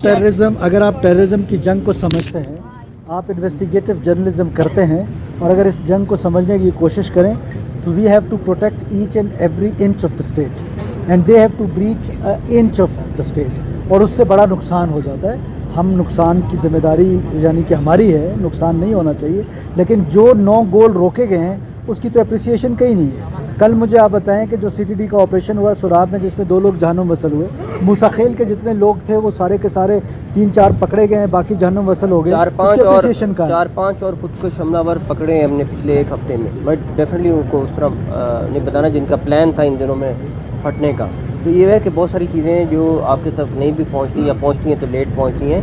Terrorism की जंग को समझते हैं, आप इन्वेस्टिगेटिव जर्नलिज्म करते हैं और अगर इस जंग को समझने की कोशिश करें तो we have to protect each and every inch of the state and they have to breach inch of the state, और उससे बड़ा नुकसान हो जाता है। हम नुकसान की ज़िम्मेदारी यानी कि हमारी है, नुकसान नहीं होना चाहिए, लेकिन जो 9 गोल रोके गए हैं उसकी तो अप्रिसिएशन कहीं नहीं है। कल मुझे आप बताएं कि जो CTD का ऑपरेशन हुआ सुराब में जिसमें 2 लोग जहन्नुम वसल हुए, मूसा खेल के जितने लोग थे वो सारे के सारे 3-4 पकड़े गए हैं, बाकी जहन्नुम वसल हो गए। 4-5 और खुदकुश हमलावर पकड़े हैं हमने पिछले 1 हफ्ते में। बट डेफिनेटली उनको उस तरह नहीं बताना जिनका प्लान था इन दिनों में फटने का। तो ये है कि बहुत सारी चीज़ें जो आपके तक नहीं भी पहुँचती या पहुँचती हैं तो लेट पहुँचती हैं।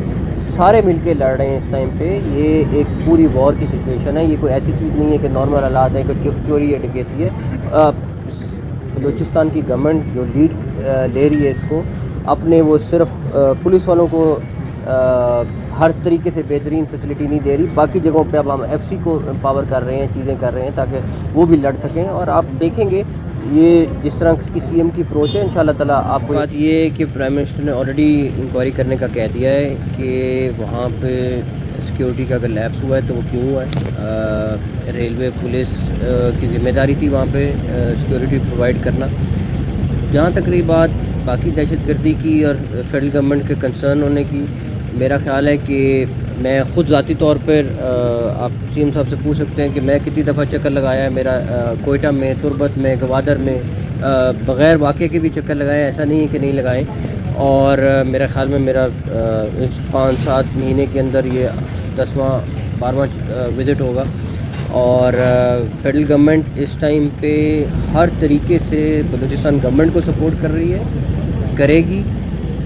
सारे मिलके लड़ रहे हैं इस टाइम पे। ये एक पूरी वॉर की सिचुएशन है। ये कोई ऐसी चीज़ नहीं है कि नॉर्मल हालात है कि चोरी या डकैती है। बलूचिस्तान की गवर्नमेंट जो लीड ले रही है इसको, अपने वो सिर्फ पुलिस वालों को हर तरीके से बेहतरीन फैसिलिटी नहीं दे रही, बाकी जगहों पे अब हम FC को एम्पावर कर रहे हैं, चीज़ें कर रहे हैं ताकि वो भी लड़ सकें। और आप देखेंगे ये जिस तरह की CM की अप्रोच है, इंशाल्लाह ताला आपको बात ये है कि प्राइम मिनिस्टर ने ऑलरेडी इंक्वायरी करने का कह दिया है कि वहाँ पे सिक्योरिटी का अगर लैप्स हुआ है तो वो क्यों हुआ है। रेलवे पुलिस की ज़िम्मेदारी थी वहाँ पे सिक्योरिटी प्रोवाइड करना। जहाँ तक रही बात बाकी दहशतगर्दी की और फेडरल गवर्नमेंट के कंसर्न होने की, मेरा ख़्याल है कि मैं ख़ुद ज़ाती तौर पर आप CM साहब से पूछ सकते हैं कि मैं कितनी दफ़ा चक्कर लगाया है मेरा कोयटा में, तुरबत में, गवादर में, बग़ैर वाक़े के भी चक्कर लगाए, ऐसा नहीं है कि नहीं लगाए। और मेरा ख़्याल में मेरा इस 5-7 महीने के अंदर ये 10वां 12वां विज़िट होगा। और फेडरल गवर्नमेंट इस टाइम पे हर तरीके से बलूचिस्तान गवर्नमेंट को सपोर्ट कर रही है, करेगी।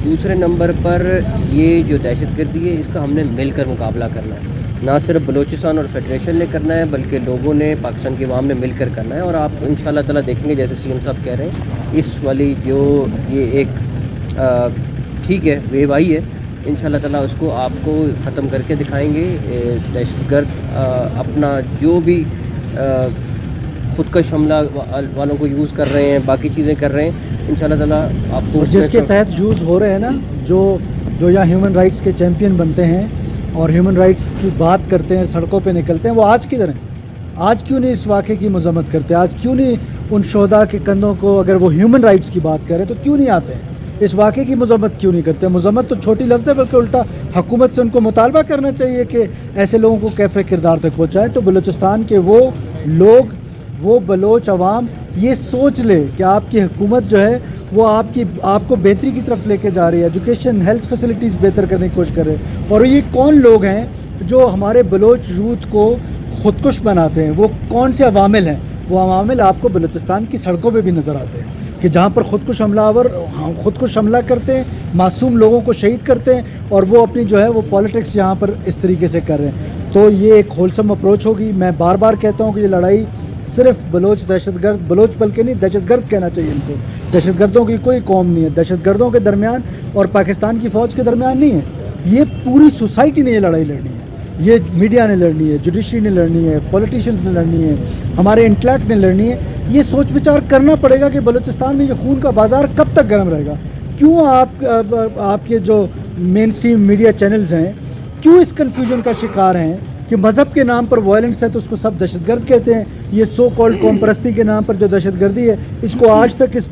दूसरे नंबर पर ये जो दहशतगर्दी है इसका हमने मिलकर मुकाबला करना है, ना सिर्फ बलूचिस्तान और फेडरेशन ने करना है बल्कि लोगों ने, पाकिस्तान की आवाम ने मिलकर करना है। और आप इंशाल्लाह ताला देखेंगे जैसे CM साहब कह रहे हैं, इस वाली जो ये एक ठीक है वेव आई है, इंशाल्लाह ताला उसको आपको ख़त्म करके दिखाएंगे। दहशतगर्द अपना जो भी खुदकश हमला वालों को यूज़ कर रहे हैं, बाकी चीज़ें कर रहे हैं, इंशाल्लाह ताला आपको जिसके तहत यूज़ हो रहे हैं ना, जो यहाँ ह्यूमन राइट्स के चैम्पियन बनते हैं और ह्यूमन राइट्स की बात करते हैं, सड़कों पे निकलते हैं, वो आज किधर हैं? आज क्यों नहीं इस वाक़े की मज़म्मत करते? आज क्यों नहीं उन शोहदा के कंधों को, अगर वो ह्यूमन राइट्स की बात करें तो क्यों नहीं आते हैं? इस वाक़े की मज़म्मत क्यों नहीं करते? मज़म्मत तो छोटी लफ्ज़ है, बल्कि उल्टा हुकूमत से उनको मुतालबा करना चाहिए कि ऐसे लोगों को कैफ़े किरदार तक पहुँचाएँ। तो बलूचिस्तान के वो लोग, वो बलोच अवाम ये सोच ले कि आपकी हुकूमत जो है वो आपको बेहतरी की तरफ लेके जा रही है, एजुकेशन, हेल्थ फैसिलिटीज़ बेहतर करने की कोशिश कर रहे हैं। और ये कौन लोग हैं जो हमारे बलोच यूथ को खुदकुश बनाते हैं? वो कौन से अवामिल हैं? वो अवामिल आपको बलूचिस्तान की सड़कों पे भी नज़र आते हैं कि जहाँ पर खुदकुश हमला करते हैं, मासूम लोगों को शहीद करते हैं, और वो अपनी जो है वो पॉलिटिक्स यहाँ पर इस तरीके से कर रहे हैं। तो ये एक होलसम अप्रोच होगी। मैं बार बार कहता हूँ कि ये लड़ाई सिर्फ बलोच दहशतगर्द, बलोच बल्कि नहीं, दहशतगर्द कहना चाहिए इनको। दहशतगर्दों की कोई कौम नहीं है, दहशतगर्दों के दरमियान और पाकिस्तान की फ़ौज के दरमियान नहीं है। ये पूरी सोसाइटी ने ये लड़ाई लड़नी है, ये मीडिया ने लड़नी है, जुडिशरी ने लड़नी है, पॉलिटिशियंस ने लड़नी है, हमारे इंटेलेक्ट ने लड़नी है। ये सोच विचार करना पड़ेगा कि बलूचिस्तान में ये खून का बाज़ार कब तक गर्म रहेगा। क्यों आपके जो मेन स्ट्रीम मीडिया चैनल्स हैं क्यों इस कन्फ्यूजन का शिकार हैं कि मज़हब के नाम पर वायलेंस है तो उसको सब दहशतगर्द कहते हैं? ये सो कॉल्ड कौम परस्ती के नाम पर जो दहशतगर्दी है, इसको आज तक इस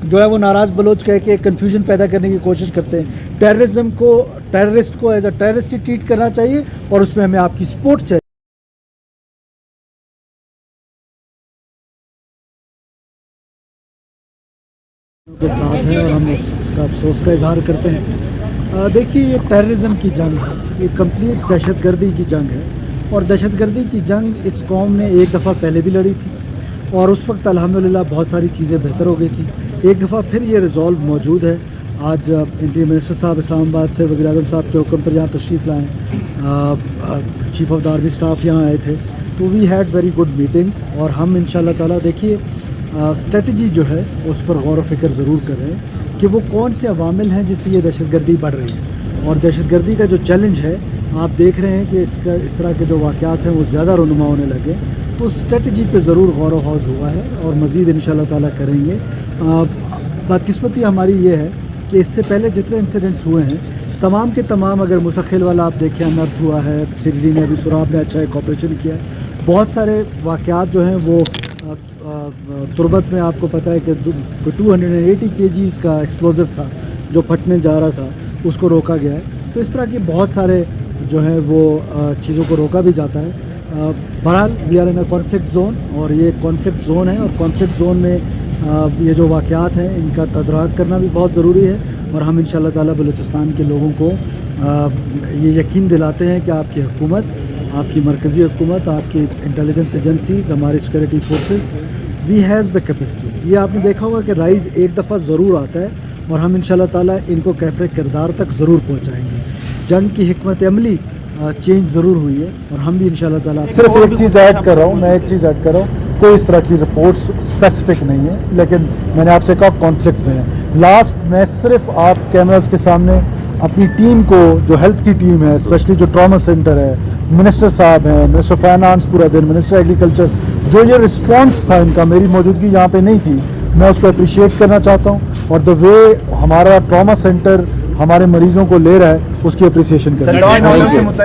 जो है वो नाराज़ बलोच कह के कन्फ्यूजन पैदा करने की कोशिश करते हैं। टेररिस्ट को एज अ टेररिस्ट ही ट्रीट करना चाहिए और उसमें हमें आपकी सपोर्ट चाहिए। के साथ है और हम इसका अफसोस का इजहार करते हैं। देखिए, ये टेररिज्म की जंग है, ये कंप्लीट दहशतगर्दी की जंग है। और दहशतगर्दी की जंग इस कौम ने एक दफ़ा पहले भी लड़ी थी और उस वक्त अल्हम्दुलिल्लाह बहुत सारी चीज़ें बेहतर हो गई थी। एक दफ़ा फिर ये रिजॉल्व मौजूद है। आज इंटीरियर मिनिस्टर साहब इस्लामाबाद से वज़ीर आज़म साहब के हुक्म पर यहाँ तशरीफ़ लाएँ, chief of the army staff यहाँ आए थे, तो we had very good meetings. और हम इंशाल्लाह ताला देखिए स्ट्रेटजी जो है उस पर गौर व फिक्र ज़रूर कर रहे हैं कि वो कौन से अवामिल हैं जिससे ये दहशतगर्दी बढ़ रही है। और दहशतगर्दी का जो चैलेंज है, आप देख रहे हैं कि इस तरह के जो वाक़यात हैं वो ज़्यादा रुनुमा होने लगे, तो उस स्ट्रेटजी पे ज़रूर गौर व हौज हुआ है और मज़ीद इंशाल्लाह ताला करेंगे। बदकिस्मती हमारी ये है कि इससे पहले जितने इंसिडेंट्स हुए हैं तमाम के तमाम अगर मुसखिल वाला आप देखें अनर्थ हुआ है, सिडनी ने अभी सुराब ने अच्छा एक ऑपरेशन किया है, बहुत सारे वाक़यात जो हैं वो तुरबत में आपको पता है कि 280 kgs का एक्सप्लोजिव था जो फटने जा रहा था, उसको रोका गया है। तो इस तरह के बहुत सारे जो हैं वो चीज़ों को रोका भी जाता है। बहरहाल we are in a conflict zone, और ये कॉन्फ्लिक्ट जोन है, और कॉन्फ्लिक्ट जोन में ये जो वाक़यात हैं इनका तदराक करना भी बहुत ज़रूरी है। और हम इंशाअल्लाह ताला बलूचिस्तान के लोगों को ये यकीन दिलाते हैं कि आपकी हुकूमत, आपकी मरकज़ी हुकूमत, आपकी इंटेलिजेंस एजेंसीज़, हमारी security forces, we has the capacity. ये आपने देखा होगा कि राइज़ एक दफ़ा ज़रूर आता है, और हम इंशाअल्लाह ताला इनको कैफ़े किरदार तक ज़रूर पहुँचाएँगे। जंग की हिकमत अमली चेंज ज़रूर हुई है, और हम भी इंशाअल्लाह ताला सिर्फ एक चीज़ ऐड कर रहा हूँ, मैं एक चीज़ ऐड कर रहा हूँ, कोई इस तरह की रिपोर्ट्स स्पेसिफिक नहीं है, लेकिन मैंने आपसे कहा कॉन्फ्लिक्ट में है। लास्ट मैं सिर्फ आप कैमरास के सामने अपनी टीम को, जो हेल्थ की टीम है, स्पेशली जो ट्रॉमा सेंटर है, मिनिस्टर साहब हैं, मिनिस्टर फाइनेंस पूरा दिन, मिनिस्टर एग्रीकल्चर, जो ये रिस्पॉन्स था इनका, मेरी मौजूदगी यहाँ पे नहीं थी, मैं उसको अप्रिशिएट करना चाहता हूँ। और द वे हमारा ट्रॉमा सेंटर हमारे मरीज़ों को ले रहा है, उसकी अप्रिसिएशन करना चाहता हूँ।